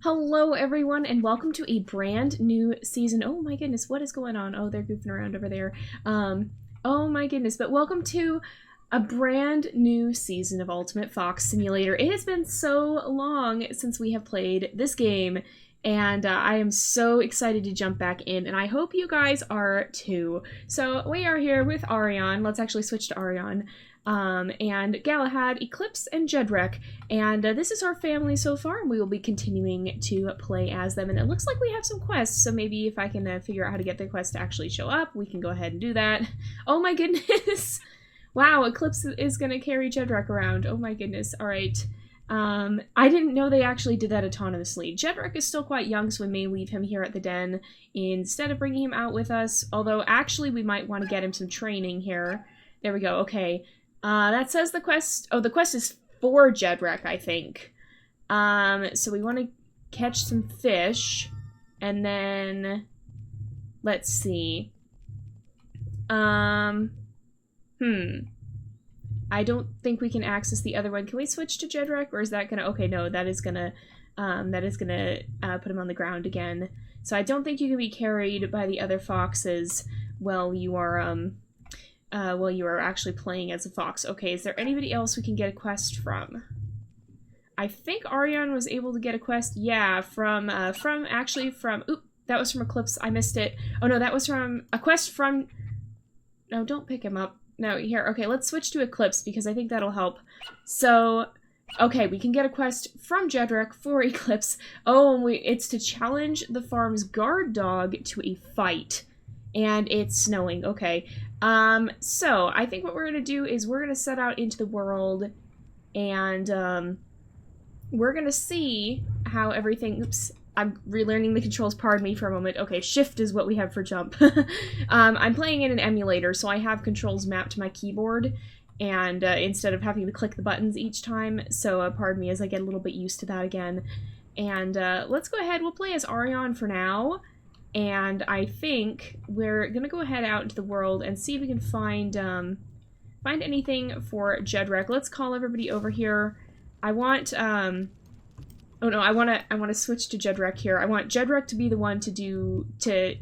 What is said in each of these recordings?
Hello everyone and welcome to a brand new season. Oh my goodness, what is going on? Oh, they're goofing around over there. Oh my goodness, but welcome to a brand new season of Ultimate Fox Simulator. It has been so long since we have played this game, and I am so excited to jump back in, and I hope you guys are too. So we are here with Auryon. Let's actually switch to Auryon. And Galahad, Eclipse, and Jedrek. And this is our family so far, and we will be continuing to play as them. And it looks like we have some quests, so maybe if I can figure out how to get the quest to actually show up, we can go ahead and do that. Oh my goodness! Wow, Eclipse is going to carry Jedrek around. Oh my goodness. Alright. I didn't know they actually did that autonomously. Jedrek is still quite young, so we may leave him here at the den instead of bringing him out with us. Although, actually, we might want to get him some training here. There we go. Okay. That says the quest. Oh, the quest is for Jedrek, I think. So we want to catch some fish, and then let's see. I don't think we can access the other one. Can we switch to Jedrek, or is that gonna? Okay, no, that is gonna put him on the ground again. So I don't think you can be carried by the other foxes while you are actually playing as a fox. Okay, is there anybody else we can get a quest from? I think Auryon was able to get a quest, yeah, from, oop, that was from Eclipse, I missed it. Oh no, that was from, a quest from, no, don't pick him up. No, here, okay, let's switch to Eclipse, because I think that'll help. So, okay, we can get a quest from Jedrek for Eclipse. Oh, it's to challenge the farm's guard dog to a fight. And it's snowing, okay. So I think what we're gonna do is we're gonna set out into the world, and we're gonna see how everything. Oops, I'm relearning the controls. Pardon me for a moment. Okay, shift is what we have for jump. I'm playing in an emulator, so I have controls mapped to my keyboard, and instead of having to click the buttons each time. So pardon me as I get a little bit used to that again. And let's go ahead. We'll play as Auryon for now. And I think we're gonna go ahead out into the world and see if we can find anything for Jedrek. Let's call everybody over here. I want oh no, I wanna switch to Jedrek here. I want Jedrek to be the one to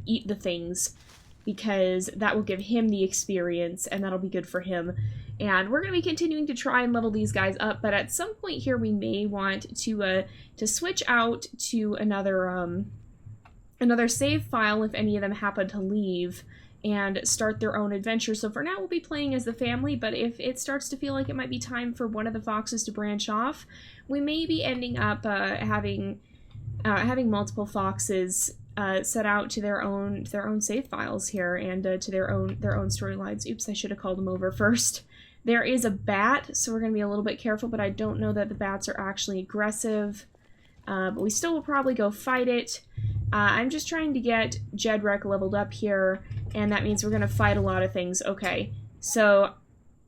eat the things, because that will give him the experience and that'll be good for him. And we're gonna be continuing to try and level these guys up, but at some point here we may want to switch out to another save file if any of them happen to leave and start their own adventure. So for now we'll be playing as the family, but if it starts to feel like it might be time for one of the foxes to branch off, we may be ending up having multiple foxes set out to their own save files here and to their own storylines. Oops, I should have called them over first. There is a bat, so we're going to be a little bit careful, but I don't know that the bats are actually aggressive. But we still will probably go fight it. I'm just trying to get Jedrek leveled up here, and that means we're going to fight a lot of things. Okay, so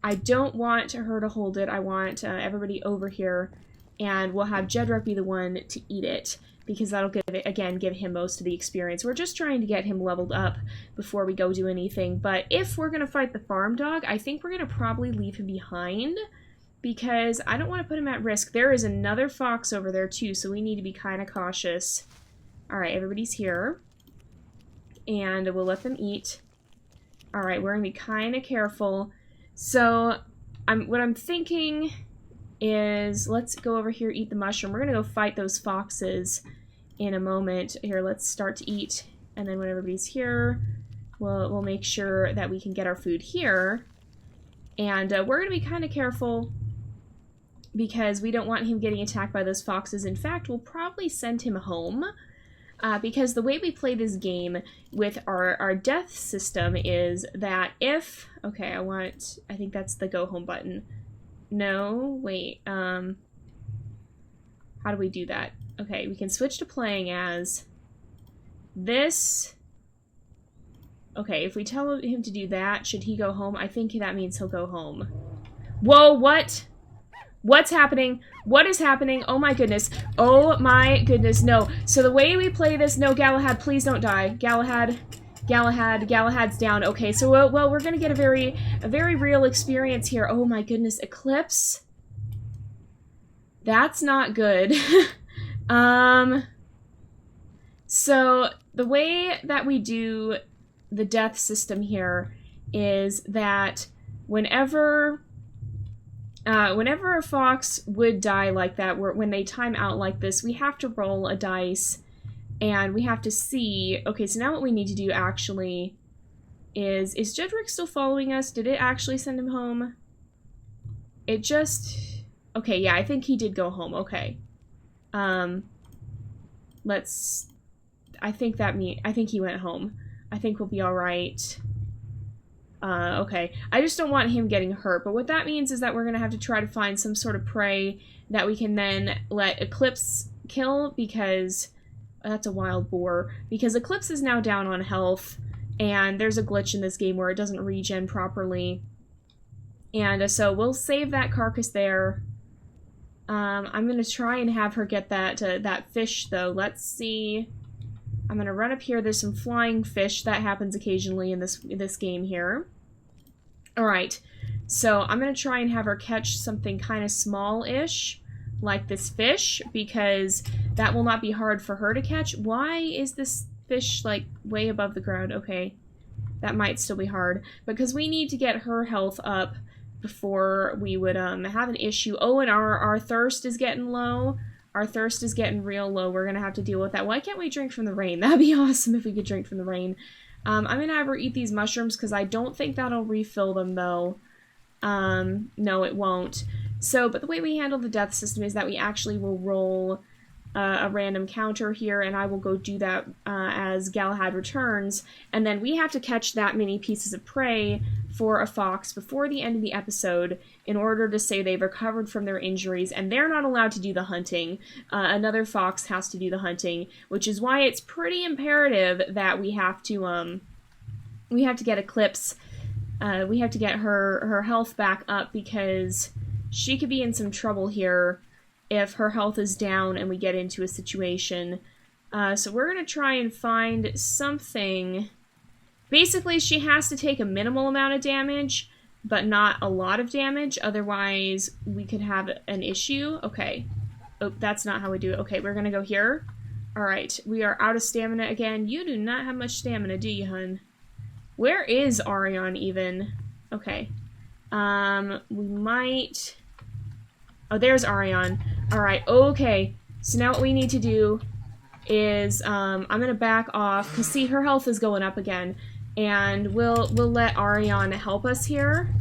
I don't want her to hold it. I want everybody over here, and we'll have Jedrek be the one to eat it, because that'll give him most of the experience. We're just trying to get him leveled up before we go do anything. But if we're going to fight the farm dog, I think we're going to probably leave him behind, because I don't want to put him at risk. There is another fox over there too, so we need to be kind of cautious. Alright, everybody's here. And we'll let them eat. Alright, we're going to be kind of careful. So, what I'm thinking is, let's go over here, eat the mushroom. We're going to go fight those foxes in a moment. Here, let's start to eat. And then when everybody's here, we'll make sure that we can get our food here. And we're going to be kind of careful, because we don't want him getting attacked by those foxes. In fact, we'll probably send him home, because the way we play this game with our death system is that if... Okay, I think that's the go home button. No, wait, how do we do that? Okay, we can switch to playing as this. Okay, if we tell him to do that, should he go home? I think that means he'll go home. Whoa, what? What's happening? What is happening? Oh my goodness. Oh my goodness, no. So the way we play this, no, Galahad, please don't die. Galahad's down. Okay, so, well, we're gonna get a very real experience here. Oh my goodness, Eclipse? That's not good. So the way that we do the death system here is that whenever a fox would die like that, when they time out like this, we have to roll a dice, and we have to see, okay, so now what we need to do actually is Jedrick still following us? Did it actually send him home? It just, okay, yeah, I think he did go home, okay. I think he went home. I think we'll be alright. Okay. I just don't want him getting hurt, but what that means is that we're gonna have to try to find some sort of prey that we can then let Eclipse kill, because that's a wild boar, because Eclipse is now down on health, and there's a glitch in this game where it doesn't regen properly. And so we'll save that carcass there. I'm gonna try and have her get that fish, though. Let's see. I'm gonna run up here. There's some flying fish. That happens occasionally in this game here. Alright, so I'm gonna try and have her catch something kind of small-ish, like this fish, because that will not be hard for her to catch. Why is this fish, like, way above the ground? Okay, that might still be hard, because we need to get her health up before we would have an issue. Oh, and our thirst is getting low. Our thirst is getting real low. We're gonna have to deal with that. Why can't we drink from the rain? That'd be awesome if we could drink from the rain. I'm gonna have her eat these mushrooms, because I don't think that'll refill them, though. No, it won't. So, but the way we handle the death system is that we actually will roll a random counter here, and I will go do that as Galahad returns, and then we have to catch that many pieces of prey for a fox before the end of the episode in order to say they've recovered from their injuries, and they're not allowed to do the hunting. Another fox has to do the hunting, which is why it's pretty imperative that we have to get Eclipse, we have to get her health back up, because she could be in some trouble here if her health is down and we get into a situation. So we're going to try and find something. Basically, she has to take a minimal amount of damage, but not a lot of damage, otherwise we could have an issue. Okay. Oh, that's not how we do it. Okay, we're going to go here. Alright, we are out of stamina again. You do not have much stamina, do you, hun? Where is Auryon, even? Okay. We might... Oh, there's Auryon. Alright, okay. So now what we need to do is, I'm gonna back off, because see, her health is going up again, and we'll let Auryon help us here.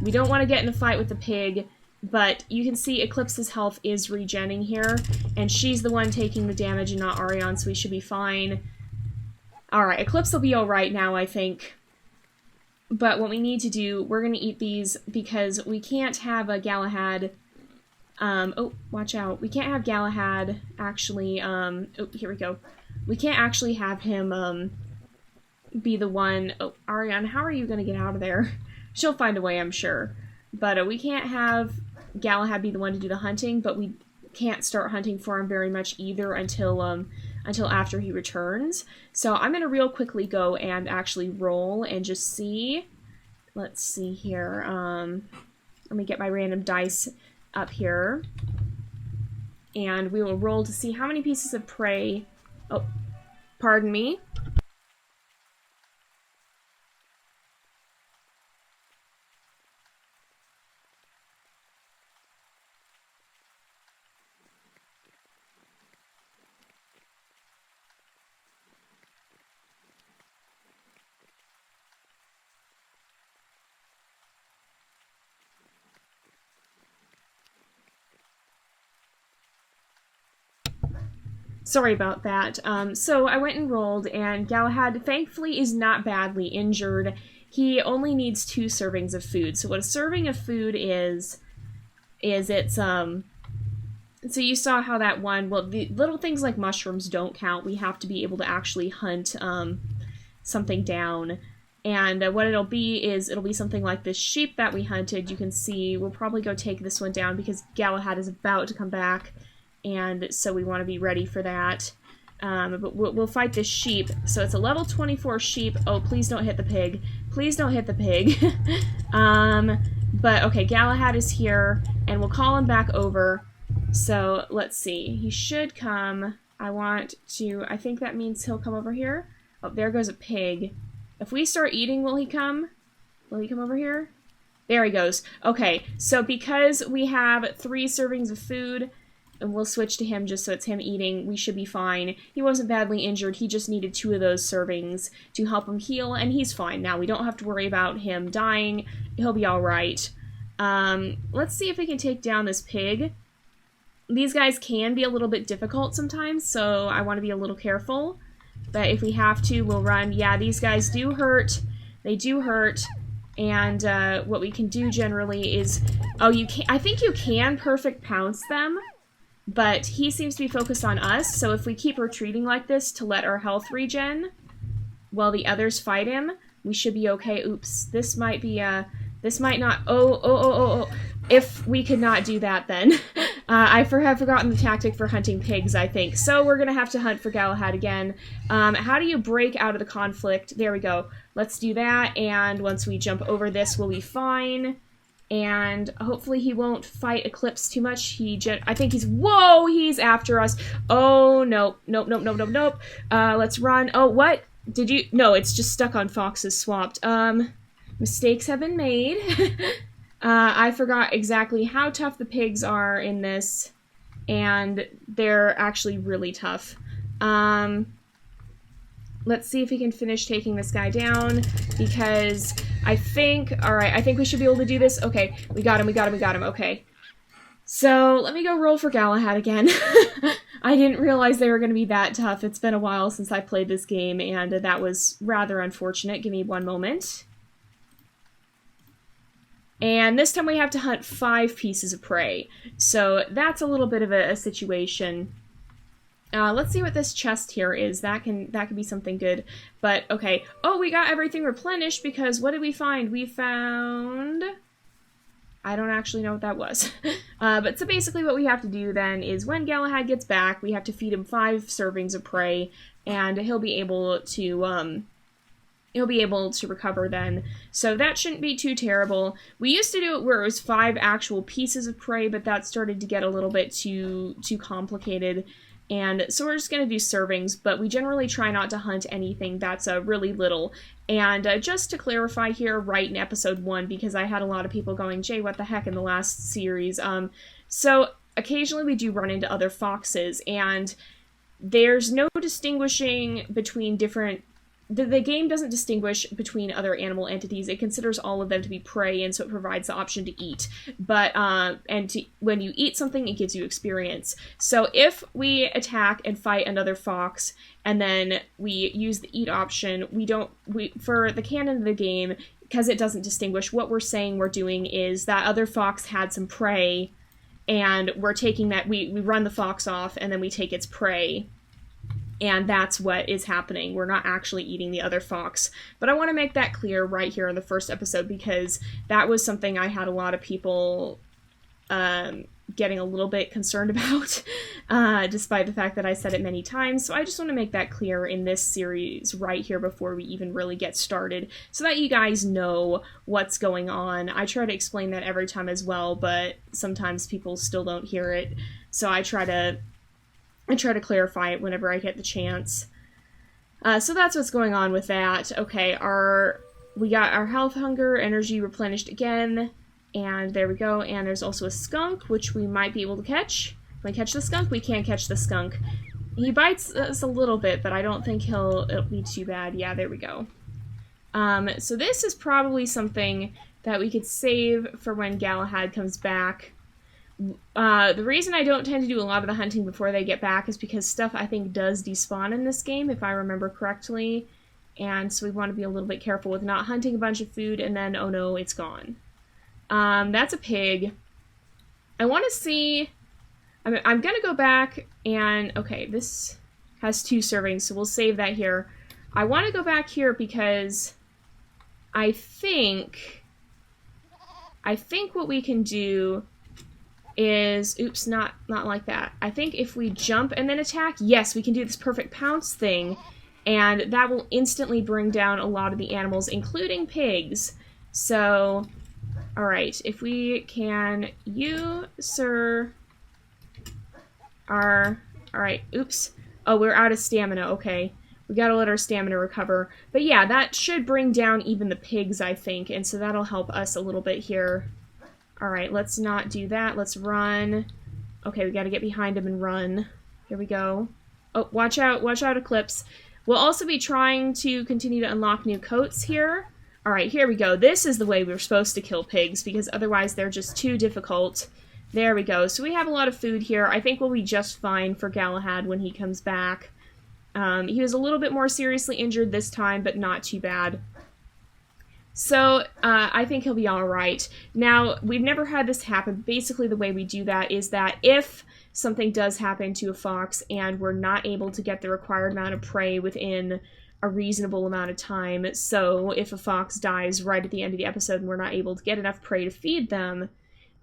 We don't want to get in a fight with the pig, but you can see Eclipse's health is regenning here, and she's the one taking the damage and not Auryon, so we should be fine. Alright, Eclipse will be alright now, I think. But what we need to do, we're gonna eat these, because we can't have a Galahad... oh, watch out. We can't have Galahad actually, oh, here we go. We can't actually have him, be the one... Oh, Auryon, how are you gonna get out of there? She'll find a way, I'm sure. But, we can't have Galahad be the one to do the hunting, but we can't start hunting for him very much either until after he returns. So I'm gonna real quickly go and actually roll and just see. Let's see here, let me get my random dice up here, and we will roll to see how many pieces of prey... Oh, pardon me. Sorry about that. So I went and rolled, and Galahad thankfully is not badly injured. He only needs 2 servings of food. So what a serving of food is it's, so you saw how that one, well, the little things like mushrooms don't count. We have to be able to actually hunt, something down. And what it'll be is, it'll be something like this sheep that we hunted. You can see, we'll probably go take this one down because Galahad is about to come back. And so we want to be ready for that. But we'll fight this sheep. So it's a level 24 sheep. Oh, please don't hit the pig. Please don't hit the pig. But, okay, Galahad is here, and we'll call him back over. So, let's see. He should come... I think that means he'll come over here. Oh, there goes a pig. If we start eating, will he come? Will he come over here? There he goes. Okay, so because we have 3 servings of food, and we'll switch to him just so it's him eating, we should be fine. He wasn't badly injured, he just needed 2 of those servings to help him heal, and he's fine now. We don't have to worry about him dying. He'll be alright. Let's see if we can take down this pig. These guys can be a little bit difficult sometimes, so I want to be a little careful. But if we have to, we'll run. Yeah, these guys do hurt. They do hurt. And what we can do generally is... Oh, you can. I think you can perfect pounce them. But he seems to be focused on us, so if we keep retreating like this to let our health regen while the others fight him, we should be okay. Oops, this might be, this might not... Oh. If we could not do that, then. I have forgotten the tactic for hunting pigs, I think. So we're gonna have to hunt for Galahad again. How do you break out of the conflict? There we go. Let's do that, and once we jump over this, we'll be fine. And hopefully he won't fight Eclipse too much. I think he's... Whoa! He's after us. Oh, nope. Nope. Let's run. Oh, what? Did you... No, it's just stuck on Fox's swapped. Mistakes have been made. I forgot exactly how tough the pigs are in this. And they're actually really tough. Let's see if we can finish taking this guy down, because I think... Alright, I think we should be able to do this. Okay, we got him, okay. So, let me go roll for Galahad again. I didn't realize they were going to be that tough. It's been a while since I played this game, and that was rather unfortunate. Give me one moment. And this time we have to hunt 5 pieces of prey. So, that's a little bit of a situation. Let's see what this chest here is. That can be something good. But, okay. Oh, we got everything replenished because what did we find? We found... I don't actually know what that was. But so basically what we have to do then is when Galahad gets back, we have to feed him 5 servings of prey, and he'll be able to recover then. So that shouldn't be too terrible. We used to do it where it was 5 actual pieces of prey, but that started to get a little bit too complicated. And so we're just going to do servings, but we generally try not to hunt anything that's really little. And just to clarify here, right in episode 1, because I had a lot of people going, Jay, what the heck, in the last series. So occasionally we do run into other foxes, and there's no distinguishing between different... The game doesn't distinguish between other animal entities. It considers all of them to be prey, and so it provides the option to eat. But, when you eat something, it gives you experience. So if we attack and fight another fox, and then we use the eat option, for the canon of the game, because it doesn't distinguish, what we're saying we're doing is that other fox had some prey, and we're taking that, we run the fox off, and then we take its prey. And that's what is happening. We're not actually eating the other fox. But I want to make that clear right here in the first episode, because that was something I had a lot of people getting a little bit concerned about, despite the fact that I said it many times. So I just want to make that clear in this series right here before we even really get started, so that you guys know what's going on. I try to explain that every time as well, but sometimes people still don't hear it. So I try to clarify it whenever I get the chance. So that's what's going on with that. Okay, we got our health, hunger, energy replenished again, and there we go. And there's also a skunk, which we might be able to catch. Can we catch the skunk? We can't catch the skunk. He bites us a little bit, but I don't think it'll be too bad. Yeah, there we go. So this is probably something that we could save for when Galahad comes back. The reason I don't tend to do a lot of the hunting before they get back is because stuff, I think, does despawn in this game, if I remember correctly, and so we want to be a little bit careful with not hunting a bunch of food and then, oh no, it's gone. That's a pig. I want to see... I'm gonna go back and... Okay, this has 2 servings, so we'll save that here. I want to go back here because I think what we can do is, oops, not like that. I think if we jump and then attack, yes, we can do this perfect pounce thing, and that will instantly bring down a lot of the animals, including pigs. So, alright, if we can, you, sir, are, alright, oops, Oh, we're out of stamina. Okay. We gotta let our stamina recover. But yeah, that should bring down even the pigs, I think. And so that'll help us a little bit here. Alright, let's not do that. Let's run. Okay, we gotta get behind him and run. Here we go. Oh, watch out, Eclipse. We'll also be trying to continue to unlock new coats here. Alright, here we go. This is the way we're supposed to kill pigs, because otherwise they're just too difficult. There we go. So we have a lot of food here. I think we'll be just fine for Galahad when he comes back. He was a little bit more seriously injured this time, but not too bad. So, I think he'll be alright. Now, we've never had this happen. Basically, the way we do that is that if something does happen to a fox and we're not able to get the required amount of prey within a reasonable amount of time, so if a fox dies right at the end of the episode and we're not able to get enough prey to feed them,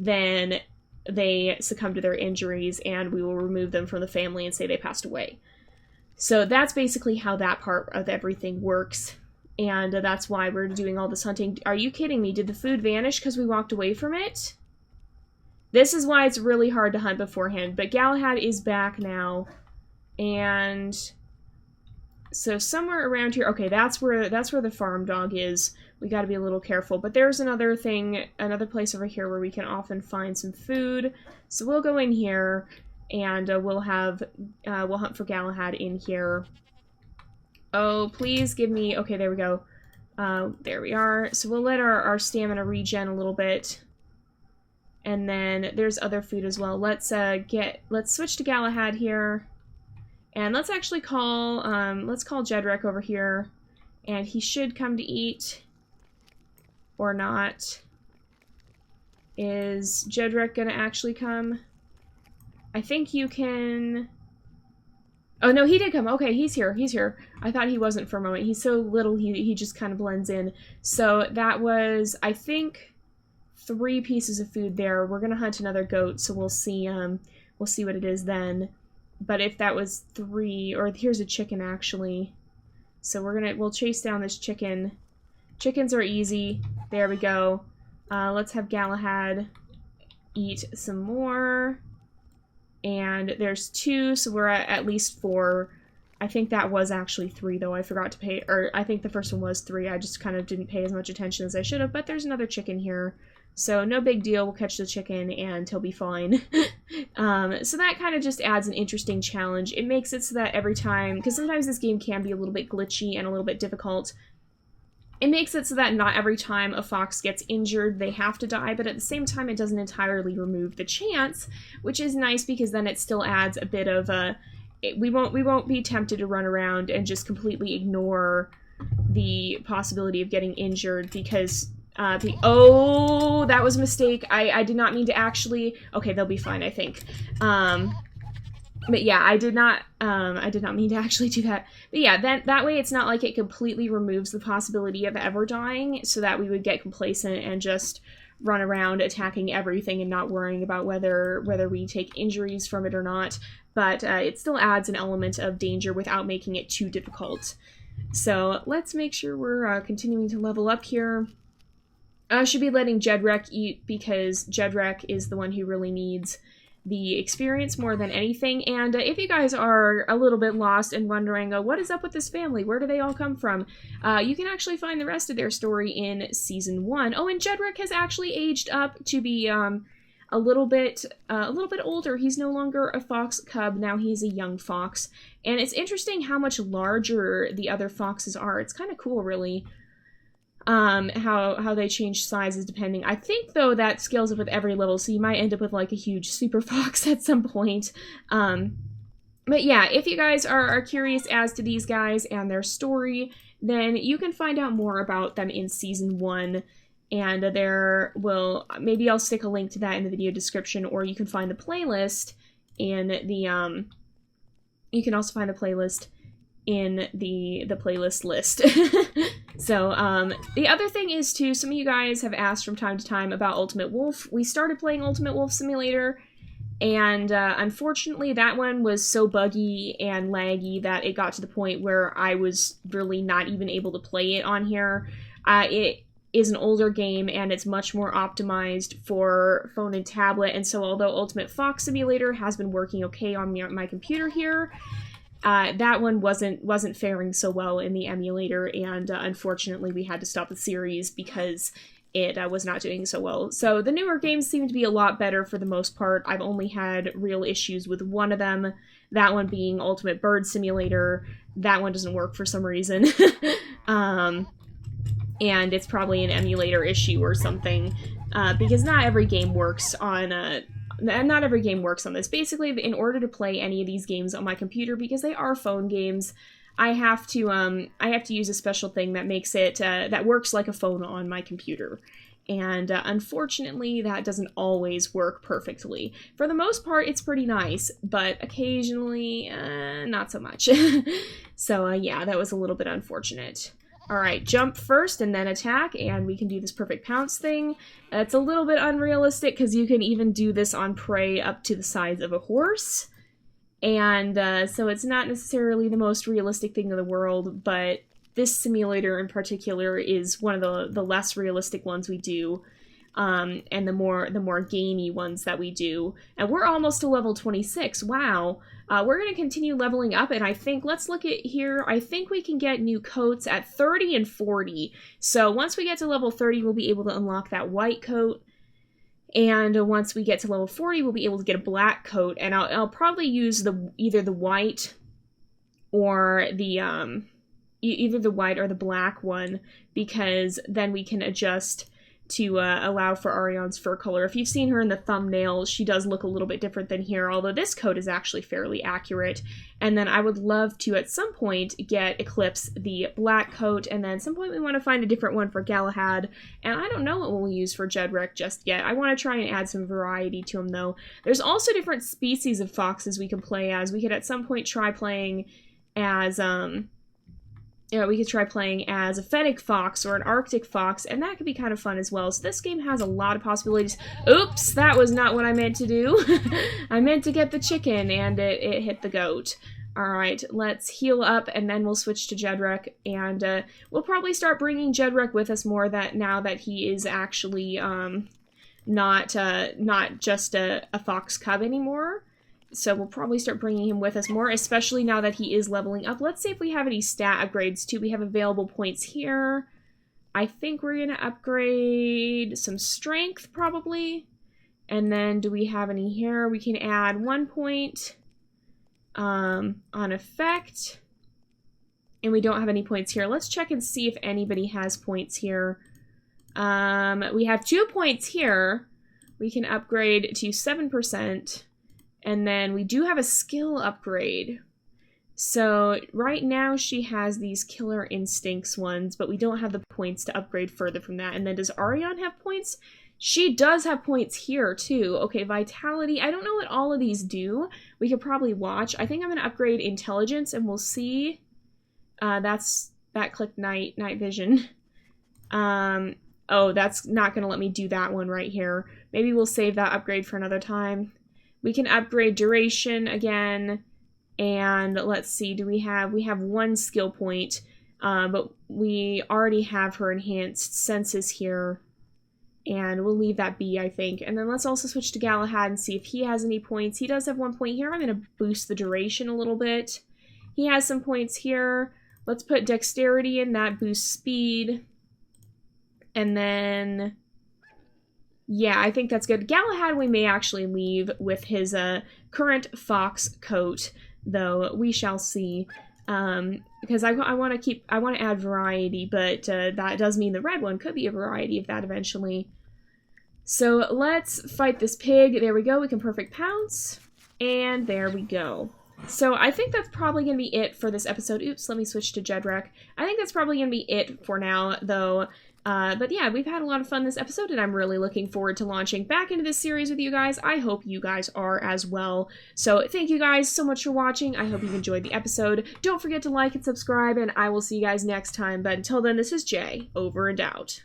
then they succumb to their injuries and we will remove them from the family and say they passed away. So that's basically how that part of everything works. And that's why we're doing all this hunting. Are you kidding me? Did the food vanish because we walked away from it? This is why it's really hard to hunt beforehand. But Galahad is back now. And so somewhere around here... Okay, that's where the farm dog is. We gotta be a little careful. But there's another thing, another place over here where we can often find some food. So we'll go in here, and we'll hunt for Galahad in here. Oh, please give me... Okay, there we go. There we are. So we'll let our stamina regen a little bit. And then there's other food as well. Let's switch to Galahad here. And let's actually call, let's call Jedrick over here. And he should come to eat. Or not. Is Jedrick gonna actually come? I think you can... Oh, no, he did come. Okay, he's here. He's here. I thought he wasn't for a moment. He's so little, he just kind of blends in. So that was, I think, 3 pieces of food there. We're going to hunt another goat, so we'll see what it is then. But if that was 3, or here's a chicken, actually. So we'll chase down this chicken. Chickens are easy. There we go. Let's have Galahad eat some more. And there's 2, so we're at least 4. I think that was actually 3, though. I forgot to pay, or I think the first one was 3. I just kind of didn't pay as much attention as I should have, but there's another chicken here. So no big deal. We'll catch the chicken and he'll be fine. So that kind of just adds an interesting challenge. It makes it so that every time, because sometimes this game can be a little bit glitchy and a little bit difficult, it makes it so that not every time a fox gets injured, they have to die, but at the same time, it doesn't entirely remove the chance, which is nice because then it still adds a bit of a... We won't be tempted to run around and just completely ignore the possibility of getting injured because... Oh, that was a mistake. I did not mean to actually... Okay, they'll be fine, I think. But yeah, I did not mean to actually do that. But yeah, that way it's not like it completely removes the possibility of ever dying, so that we would get complacent and just run around attacking everything and not worrying about whether we take injuries from it or not. But it still adds an element of danger without making it too difficult. So let's make sure we're continuing to level up here. I should be letting Jedrick eat because Jedrick is the one who really needs the experience more than anything. And if you guys are a little bit lost and wondering, what is up with this family? Where do they all come from? You can actually find the rest of their story in Season 1. Oh, and Jedrick has actually aged up to be a little bit older. He's no longer a fox cub. Now he's a young fox. And it's interesting how much larger the other foxes are. It's kind of cool, really. How they change sizes depending. I think, though, that scales up with every level, so you might end up with, like, a huge super fox at some point. But yeah, if you guys are curious as to these guys and their story, then you can find out more about them in Season 1, and maybe I'll stick a link to that in the video description, or you can find the playlist in the, you can also find the playlist in the playlist list. So, the other thing is, too, some of you guys have asked from time to time about Ultimate Wolf. We started playing Ultimate Wolf Simulator, and unfortunately that one was so buggy and laggy that it got to the point where I was really not even able to play it on here. It is an older game, and it's much more optimized for phone and tablet, and so although Ultimate Fox Simulator has been working okay on my computer here, that one wasn't faring so well in the emulator, and unfortunately we had to stop the series because it was not doing so well. So the newer games seem to be a lot better for the most part. I've only had real issues with one of them, that one being Ultimate Bird Simulator. That one doesn't work for some reason. And it's probably an emulator issue or something, because not every game works on this. Basically, in order to play any of these games on my computer, because they are phone games, I have to use a special thing that makes it that works like a phone on my computer. And unfortunately, that doesn't always work perfectly. For the most part, it's pretty nice, but occasionally, not so much. So yeah, that was a little bit unfortunate. Alright, jump first and then attack, and we can do this perfect pounce thing. It's a little bit unrealistic, because you can even do this on prey up to the size of a horse. And so it's not necessarily the most realistic thing in the world, but this simulator in particular is one of the less realistic ones we do, and the more gamey ones that we do. And we're almost to level 26. Wow. We're going to continue leveling up, and I think, let's look at here, I think we can get new coats at 30 and 40. So once we get to level 30, we'll be able to unlock that white coat. And once we get to level 40, we'll be able to get a black coat, and I'll probably use either the white or the either the white or the black one, because then we can adjust to allow for Auryon's fur color. If you've seen her in the thumbnail, she does look a little bit different than here, although this coat is actually fairly accurate. And then I would love to, at some point, get Eclipse the black coat, and then at some point we want to find a different one for Galahad, and I don't know what we'll use for Jedrick just yet. I want to try and add some variety to him, though. There's also different species of foxes we can play as. We could at some point try playing as, we could try playing as a fennec fox or an arctic fox, and that could be kind of fun as well. So this game has a lot of possibilities. Oops, that was not what I meant to do. I meant to get the chicken, and it hit the goat. Alright, let's heal up, and then we'll switch to Jedrick, and we'll probably start bringing Jedrick with us more now that he is actually not just a fox cub anymore. So we'll probably start bringing him with us more, especially now that he is leveling up. Let's see if we have any stat upgrades, too. We have available points here. I think we're going to upgrade some strength, probably. And then do we have any here? We can add 1 point on effect. And we don't have any points here. Let's check and see if anybody has points here. We have 2 points here. We can upgrade to 7%. And then we do have a skill upgrade. So right now she has these killer instincts ones, but we don't have the points to upgrade further from that. And then does Auryon have points? She does have points here too. Okay, vitality. I don't know what all of these do. We could probably watch. I think I'm going to upgrade intelligence, and we'll see. That clicked night vision. Oh, that's not going to let me do that one right here. Maybe we'll save that upgrade for another time. We can upgrade duration again, and let's see, we have 1 skill point, but we already have her enhanced senses here, and we'll leave that be, I think. And then let's also switch to Galahad and see if he has any points. He does have 1 point here. I'm going to boost the duration a little bit. He has some points here. Let's put dexterity in, that boosts speed, and then... yeah, I think that's good. Galahad we may actually leave with his current fox coat, though we shall see. Because I want to add variety, but that does mean the red one could be a variety of that eventually. So let's fight this pig. There we go. We can perfect pounce, and there we go. So I think that's probably going to be it for this episode. Oops, let me switch to Jedrick. I think that's probably going to be it for now, though. But yeah, we've had a lot of fun this episode, and I'm really looking forward to launching back into this series with you guys. I hope you guys are as well. So thank you guys so much for watching. I hope you've enjoyed the episode. Don't forget to like and subscribe, and I will see you guys next time. But until then, this is Jay, over and out.